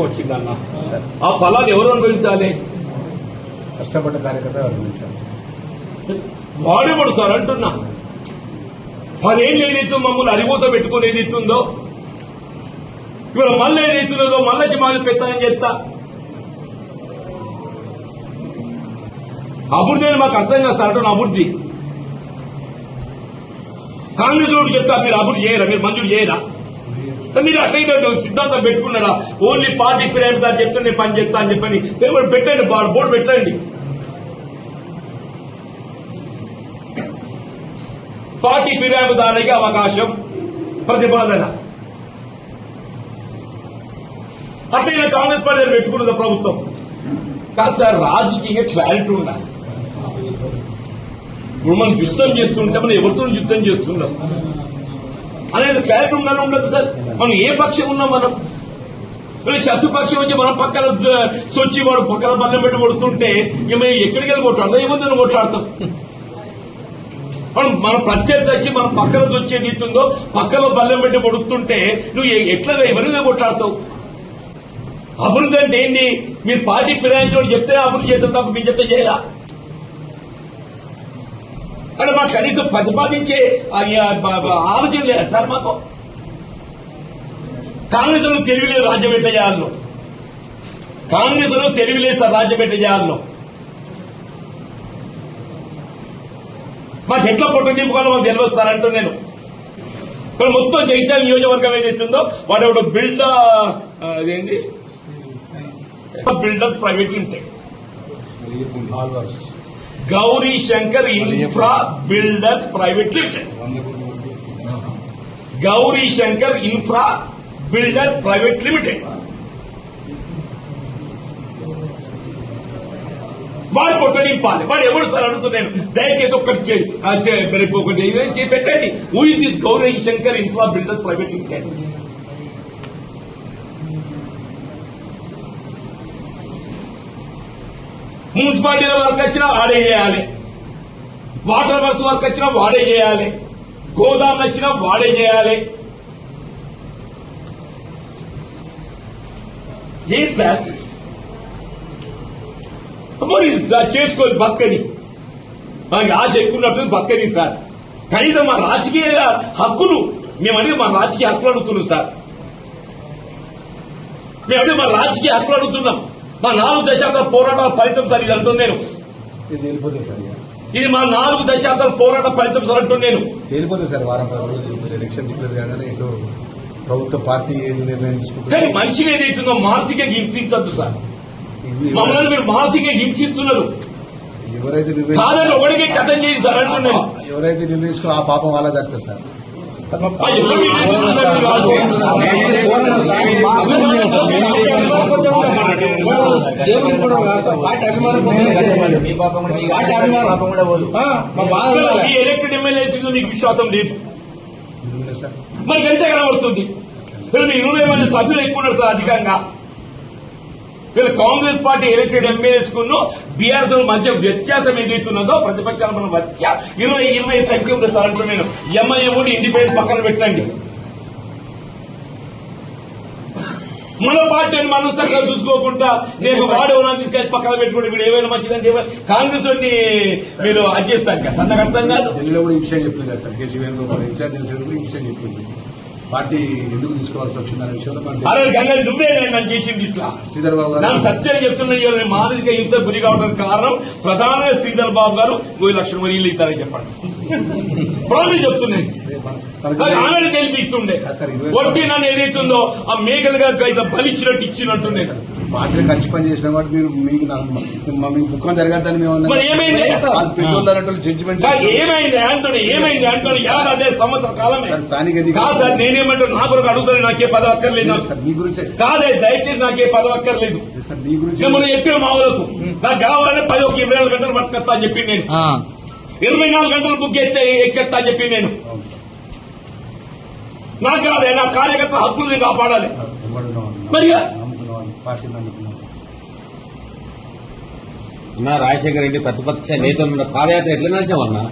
వచ్చిందన్న ఆ ఫలాలు ఎవరు అనుభవించాలి? కష్టపడ్డ కార్యకర్త అనుభవించాలి. వాడేవాడు సార్ అంటున్నా. 10 ఏళ్ళు ఏదైతే మమ్మల్ని అరిగోత పెట్టుకుని ఏదైతుందో ఇవాళ మళ్ళీ ఏదైతున్నదో మళ్ళీ మాది పెత్తనం చేస్తా. అభివృద్ధి అని మాకు అర్థం కాదు సార్ అంటున్నా. అభివృద్ధి కాంగ్రెస్ రోడ్డు చెప్తా మీరు అభివృద్ధి చేయరా? మీరు మంజూరు చేయరా? మీరు అసలు సిద్ధాంతం పెట్టుకున్నారా? ఓన్లీ పార్టీ ఫిర్యాదు చెప్తే నేను పని చేస్తా అని చెప్పని పెట్టండి, బోర్డు పెట్టండి. పార్టీ ఫిర్యాదుదారునికి అవకాశం, ప్రతిపాదన. అట్లయినా కాంగ్రెస్ పార్టీ పెట్టుకున్నది ప్రభుత్వం కాదు సార్. రాజకీయంగా క్లారిటీ ఉండాలి. ఇప్పుడు మనం యుద్ధం చేస్తుంటే మనం ఎవరితో యుద్ధం చేస్తున్నాం అనేది క్లారిటీ ఉండాలని ఉండదు సార్. మనం ఏ పక్షం ఉన్నాం? మనం శత్రుపక్షం వచ్చి మనం పక్కన సొచ్చి వాడు పక్కన బల్లెం పెట్టి కొడుతుంటే మేము ఎక్కడికి వెళ్ళి కొట్లాడతాం? ఏముందని కొట్లాడతాం? మనం ప్రత్యర్థి వచ్చి మనం పక్కన వచ్చేది ఇస్తుందో పక్కన బల్లెం పెట్టి కొడుతుంటే నువ్వు ఎట్లా ఎవరిగా కొట్లాడతావు? అభివృద్ధి అంటే ఏంటి? మీరు పార్టీ ఫిరాయించడం చెప్తే అభివృద్ధి చేస్తాం తప్ప మీరు చెప్తే చేయరా? అంటే మాకు కనీసం ప్రతిపాదించే ఆలోచన లేదు సార్. మాకు కాంగ్రెస్ లో తెలివిలేదు రాజ్యం ఎట్లా చేయాలను. కాంగ్రెస్ లో తెలివిలేదు సార్ రాజ్యం ఎట్లా చేయాలను. మాకు ఎట్లా పొట్టు నింపుకోవాలో మాకు తెలియస్తారంటూ నేను ఇప్పుడు మొత్తం జగిత్యాల నియోజకవర్గం ఏదైతుందో వాడు అదేంటి builders private limited, Gauri Shankar infra builders private limited, Gauri Shankar infra builders private limited. వాడు పొట్ట నింపాలి. వాడు ఎవరు సార్ అడుగుతున్నాను? దయచేసి ఒకటి పెట్టండి. Who is this Gauri Shankar infra builders private limited? మున్సిపాలిటీల వర్క్ వచ్చినా వాడే చేయాలి, వాటర్ వర్క్స్ వర్క్ వచ్చినా వాడే చేయాలి, గోదాములు వచ్చినా వాడే చేయాలి. ఏ సార్ మరి చేసుకోవాలి బతకని. మనకి ఆశ ఎక్కున్నట్టు బతకని సార్. కనీసం మా రాజకీయ హక్కులు మేమనేది మా రాజకీయ హక్కులు అడుగుతున్నాం సార్. మేమదే మా రాజకీయ హక్కులు అడుగుతున్నాం. మా 4 దశాబ్దాల పోరాటాల ఫలితం సార్ ఇది అంటున్నాను నేను. ఇది మా 4 దశాబ్దాల పోరాట ఫలితం సార్ అంటున్నాను నేను. తేలిపోతుంది సార్. వారం 10 రోజులు ఎలక్షన్ డిక్లేర్ కాగానే ఇటు ప్రభుత్వ పార్టీ ఏది నిర్ణయం తీసుకుంటుంది. కానీ మనిషిని ఏదైతుందో మానసికంగా హింసించద్దు సార్. మమ్మల్ని మీరు మానసికంగా హింసిస్తున్నారు. ఎవరైతే కాదని ఒకటికే కథం చేసి సార్ అంటున్నాను. ఎవరైతే నిర్ణయించుకో ఆ పాపం వాళ్ళ దక్కుతుంది సార్. ఎలక్టెడ్ ఎమ్మెల్యేస్ మీకు విశ్వాసం లేదు మనకి ఎంత కనబడుతుంది? వీళ్ళు 20 మంది సభ్యులు ఎక్కువ ఉన్నారు సార్ అధికంగా. వీళ్ళు కాంగ్రెస్ పార్టీ ఎలక్టెడ్ ఎమ్మెల్యేస్ కును బీఆర్ఎస్ మధ్య వ్యత్యాసం ఏదైతున్నదో ప్రతిపక్షాల మన మధ్య 20 సంఖ్య ఉంది సార్ అంటూ నేను. ఎంఐఎం ఇండిపెండెంట్ పక్కన పెట్టండి. మన పార్టీని మనం చక్కగా చూసుకోకుండా నేను వాడేవనా తీసుకెళ్ళి పక్కన పెట్టుకుంటే వీడు ఏమైనా మంచిదంటే కాంగ్రెస్ వాడిని మీరు అది చేస్తాను కదా సార్. నాకు అర్థం కాదు. ఢిల్లీలో కూడా ఈ విషయం చెప్పింది కదా సార్. కేసీ వేణుగోపాల్ ఇన్ఛార్జ్ ఈ విషయం చెప్పింది. పార్టీ ఎందుకు తీసుకోవాల్సి వచ్చిందనే విషయంలో అరే గంగారి నువ్వే నన్ను చేసింది ఇట్లా. శ్రీధర్ బాబు గారు నన్ను సత్యం చెప్తున్నా. మానసిక హింస గురి కావడానికి కారణం ప్రధానంగా శ్రీధర్ బాబు గారు 2 లక్షల మంది ఇల్లు ఇస్తారని చెప్పండి. ప్రాబ్లం చెప్తున్నాను. ఆమెను గెలిపిస్తుండే ఒట్టి నన్ను ఏదైతుందో ఆ మేకలుగా ఇట్లా బలిచ్చినట్టు ఇచ్చినట్టుండే. పార్టీ ఖర్చు పని చేసిన వాటి మీరు మీకు ముఖం జరగద్దని మేము ఏమైంది జడ్జిమెంట్ ఏమైంది అంటున్నా 50 సంవత్సరాల కాలమే స్థానిక కాదు సార్. నేనేమంటే నా కొరకు అడుగుతాను. నాకే పదవి అక్కర్లేదు సార్. మీ గురించి కాదే దయచేసి నాకే పదవి అక్కర్లేదు. సార్ మీ గురించి మిమ్మల్ని చెప్పిన మా ఊరకు నాకు కావాలంటే 24 గంటలు పట్టుకొస్తా అని చెప్పి నేను 24 గంటలు బుక్ ఎక్కెత్తా అని చెప్పి నేను. నాకు కాదే నా కార్యకర్త హక్కులు నేను కాపాడాలి. మరి రాజశేఖర రెడ్డి ప్రతిపక్ష నేతలు పాదయాత్ర ఎట్లా నడిచామన్నా?